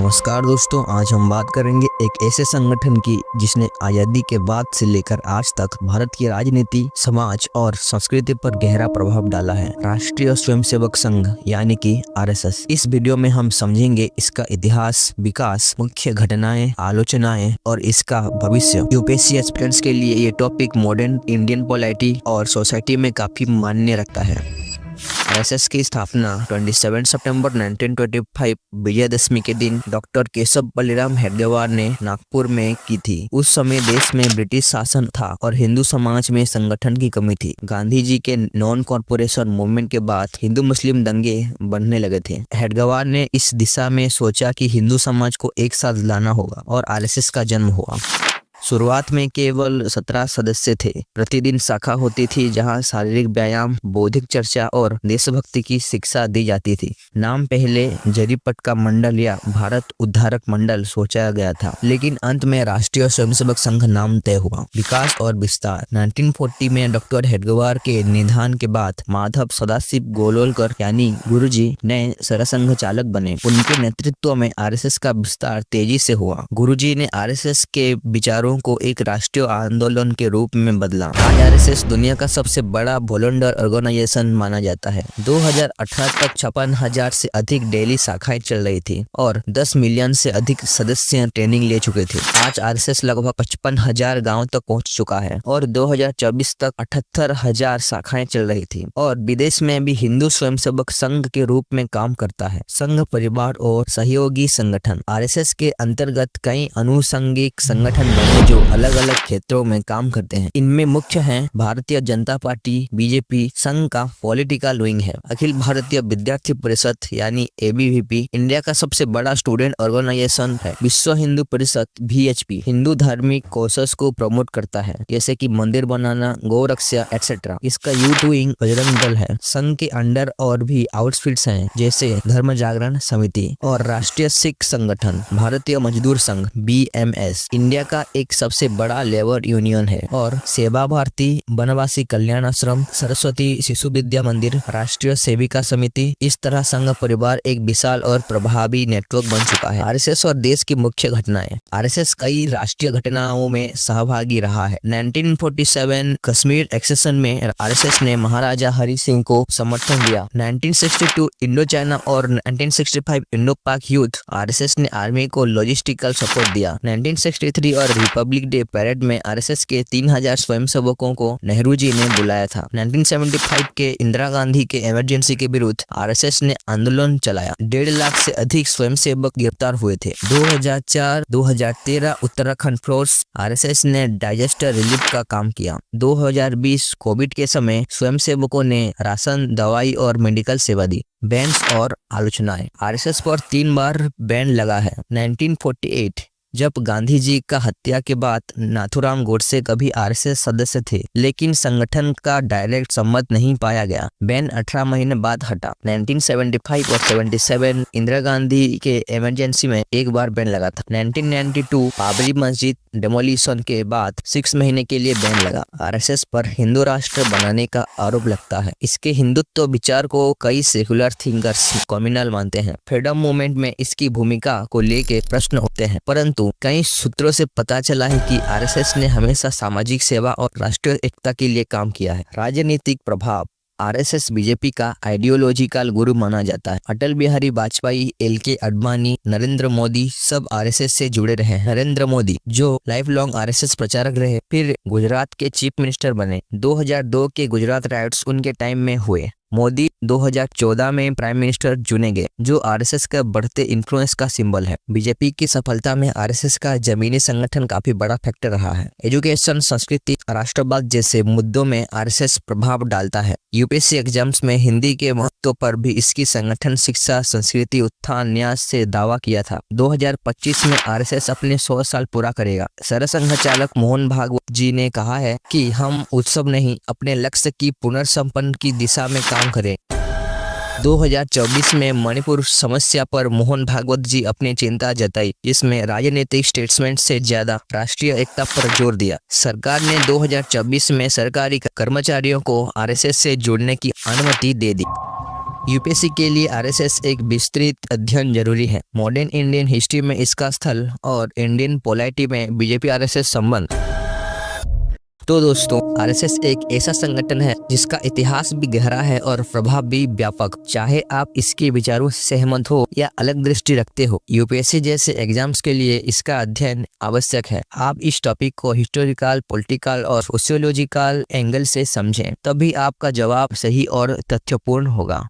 नमस्कार दोस्तों, आज हम बात करेंगे एक ऐसे संगठन की जिसने आज़ादी के बाद से लेकर आज तक भारत की राजनीति, समाज और संस्कृति पर गहरा प्रभाव डाला है। राष्ट्रीय स्वयंसेवक संघ यानी कि आरएसएस। इस वीडियो में हम समझेंगे इसका इतिहास, विकास, मुख्य घटनाएं, आलोचनाएं और इसका भविष्य। यूपीएससी एस्पिरेंट्स के लिए ये टॉपिक मॉडर्न इंडियन पॉलिटी और सोसाइटी में काफी मायने रखता है। आरएसएस की स्थापना 27 सितंबर 1925 विजयदशमी के दिन डॉक्टर केशव बलिराम हेडगेवार ने नागपुर में की थी। उस समय देश में ब्रिटिश शासन था और हिंदू समाज में संगठन की कमी थी। गांधी जी के नॉन कॉर्पोरेशन मूवमेंट के बाद हिंदू मुस्लिम दंगे बढ़ने लगे थे। हेडगेवार ने इस दिशा में सोचा कि हिंदू समाज को एक साथ लाना होगा और आरएसएस का जन्म हुआ। शुरुआत में केवल 17 सदस्य थे। प्रतिदिन शाखा होती थी जहां शारीरिक व्यायाम, बौद्धिक चर्चा और देशभक्ति की शिक्षा दी जाती थी। नाम पहले जरीपटका मंडल या भारत उद्धारक मंडल सोचा गया था, लेकिन अंत में राष्ट्रीय स्वयंसेवक संघ नाम तय हुआ। विकास और विस्तार। 1940 में डॉक्टर हेडगेवार के निधन के बाद माधव सदाशिव गोलोलकर यानी गुरुजी नए सरसंघ चालक बने। उनके नेतृत्व में आरएसएस का विस्तार तेजी से हुआ। गुरुजी ने आरएसएस के विचारों को एक राष्ट्रीय आंदोलन के रूप में बदला। आज आरएसएस दुनिया का सबसे बड़ा वॉलंटियर ऑर्गेनाइजेशन माना जाता है। 2018 तक 56,000 से अधिक डेली शाखाएं चल रही थी और 10 मिलियन से अधिक सदस्य ट्रेनिंग ले चुके थे। आज आरएसएस लगभग 55,000 गाँव तक पहुंच चुका है और 2024 तक 78,000 शाखाएं चल रही थी और विदेश में भी हिंदू स्वयंसेवक संघ के रूप में काम करता है। संघ, परिवार और सहयोगी संगठन। आरएसएस के अंतर्गत कई अनुषंगिक संगठन बने जो अलग अलग क्षेत्रों में काम करते हैं। इनमें मुख्य हैं भारतीय जनता पार्टी बीजेपी। संघ का पॉलिटिकल विंग है अखिल भारतीय विद्यार्थी परिषद यानी एबीवीपी। इंडिया का सबसे बड़ा स्टूडेंट ऑर्गेनाइजेशन है। विश्व हिंदू परिषद वीएचपी हिंदू धार्मिक कॉसेस को प्रमोट करता है, जैसे कि मंदिर बनाना, गौ रक्षा एक्सेट्रा। इसका यूथ विंग बजरंग दल है। संघ के अंडर और भी आउटफिट्स हैं, जैसे धर्म जागरण समिति और राष्ट्रीय सिख संगठन, भारतीय मजदूर संघ बीएमएस। इंडिया का एक सबसे बड़ा लेबर यूनियन है और सेवा भारती, वनवासी कल्याण आश्रम, सरस्वती शिशु विद्या मंदिर, राष्ट्रीय सेविका समिति। इस तरह संघ परिवार एक विशाल और प्रभावी नेटवर्क बन चुका है। आरएसएस और देश की मुख्य घटनाएं। आरएसएस कई राष्ट्रीय घटनाओं में सहभागी रहा है। 1947 कश्मीर एक्सेशन में आरएसएस ने महाराजा हरि सिंह को समर्थन दिया। 1962 इंडो चाइना और 1965 इंडो पाक युद्ध, आरएसएस ने आर्मी को लॉजिस्टिकल सपोर्ट दिया। 1963 और रिपब्लिक डे परेड में आरएसएस के 3,000 स्वयंसेवकों को नेहरू जी ने बुलाया था। 1975 के इंदिरा गांधी के इमरजेंसी के विरुद्ध आरएसएस ने आंदोलन चलाया। 1.5 लाख से अधिक स्वयंसेवक गिरफ्तार हुए थे। 2004-2013 उत्तराखंड फोर्स, आरएसएस ने डिजास्टर रिलीफ का काम किया। 2020 कोविड के समय स्वयंसेवकों ने राशन, दवाई और मेडिकल सेवा दी। बैन्स और आलोचनाएं। आरएसएस पर 3 बार बैन लगा है। 1948 जब गांधी जी का हत्या के बाद नाथुराम गोडसे कभी आरएसएस सदस्य थे, लेकिन संगठन का डायरेक्ट सम्मत नहीं पाया गया। बैन 18 महीने बाद हटा। 1975 और 77 इंदिरा गांधी के इमरजेंसी में एक बार बैन लगा था। 1992 बाबरी मस्जिद डेमोलिशन के बाद 6 महीने के लिए बैन लगा। आरएसएस पर हिंदू राष्ट्र बनाने का आरोप लगता है। इसके हिंदुत्व विचार को कई सेकुलर थिंकर्स कम्युनल मानते हैं। फ्रीडम मूवमेंट में इसकी भूमिका को लेकर प्रश्न उठते हैं, परंतु कई सूत्रों से पता चला है कि आरएसएस ने हमेशा सामाजिक सेवा और राष्ट्रीय एकता के लिए काम किया है। राजनीतिक प्रभाव। आरएसएस बीजेपी का आइडियोलॉजिकल गुरु माना जाता है। अटल बिहारी वाजपेयी, एलके आडवाणी, नरेंद्र मोदी सब आरएसएस से जुड़े रहे। नरेंद्र मोदी जो लाइफ लॉन्ग आरएसएस प्रचारक रहे, फिर गुजरात के चीफ मिनिस्टर बने। 2002 के गुजरात राइट्स उनके टाइम में हुए। मोदी 2014 में प्राइम मिनिस्टर चुने गए, जो आरएसएस का बढ़ते इन्फ्लुएंस का सिंबल है। बीजेपी की सफलता में आरएसएस का जमीनी संगठन काफी बड़ा फैक्टर रहा है। एजुकेशन, संस्कृति, राष्ट्रवाद जैसे मुद्दों में आरएसएस प्रभाव डालता है। यूपीएससी एग्जाम्स में हिंदी के महत्व पर भी इसकी संगठन शिक्षा, संस्कृति, उत्थान, न्यास से दावा किया था। 2025 में आरएसएस अपने 100 साल पूरा करेगा। सरसंघ चालक मोहन भागवत जी ने कहा है कि हम उत्सव नहीं, अपने लक्ष्य की पुनर्संपन्न की दिशा में काम करें। 2024 में मणिपुर समस्या पर मोहन भागवत जी अपनी चिंता जताई, जिसमें राजनीतिक स्टेटमेंट से ज्यादा राष्ट्रीय एकता पर जोर दिया। सरकार ने 2024 में सरकारी कर्मचारियों को आरएसएस से जुड़ने की अनुमति दे दी। यूपीएससी के लिए आरएसएस एक विस्तृत अध्ययन जरूरी है। मॉडर्न इंडियन हिस्ट्री में इसका स्थल और इंडियन पॉलिटी में बीजेपी आरएसएस संबंध। तो दोस्तों, आरएसएस एक ऐसा संगठन है जिसका इतिहास भी गहरा है और प्रभाव भी व्यापक। चाहे आप इसके विचारों से सहमत हो या अलग दृष्टि रखते हो, यूपीएससी जैसे एग्जाम्स के लिए इसका अध्ययन आवश्यक है। आप इस टॉपिक को हिस्टोरिकल, पॉलिटिकल और सोशियोलॉजिकल एंगल से समझें, तभी आपका जवाब सही और तथ्यपूर्ण होगा।